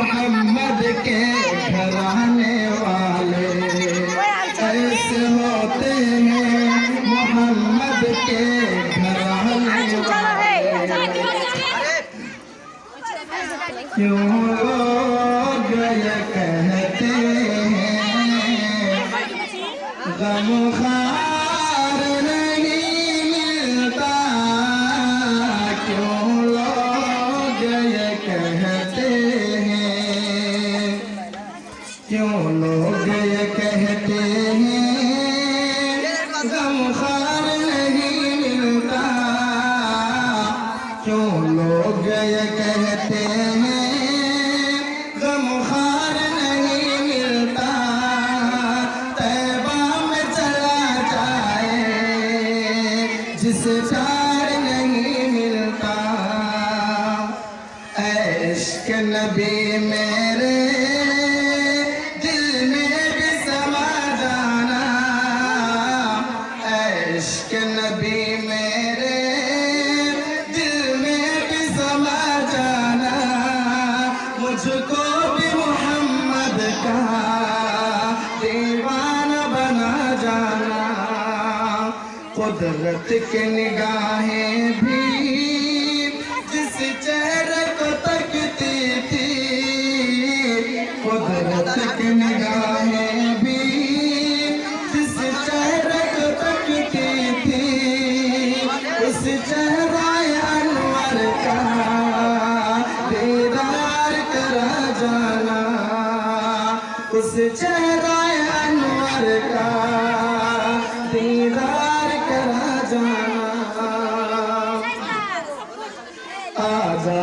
मोहम्मद के घराने वाले ऐसे होते हैं मोहम्मद के घराने वाले। क्यों लोग ये कहते हैं गमखार नहीं मिलता, क्यों लोग ये कहते हैं, क्यों लोग ये कहते हैं गमखार नहीं मिलता, क्यों लोग ये कहते हैं गमखार नहीं मिलता। तैबा में चला जाए जिसे प्यार नहीं मिलता। इश्क नबी मेरे दिल में भी समा जाना, इश्क नबी मेरे दिल में भी समा जाना। मुझको भी मोहम्मद का दीवाना बना जाना। कुदरत की निगाहें भी जिस चेहरे को तकती थी, कुदरत की निगाहें भी जिस चेहरे को तकती थी, उस चेहरा अनवर का दीदार करा जाना, उस चेहरा अनवर का दीदार करा जाना। आजा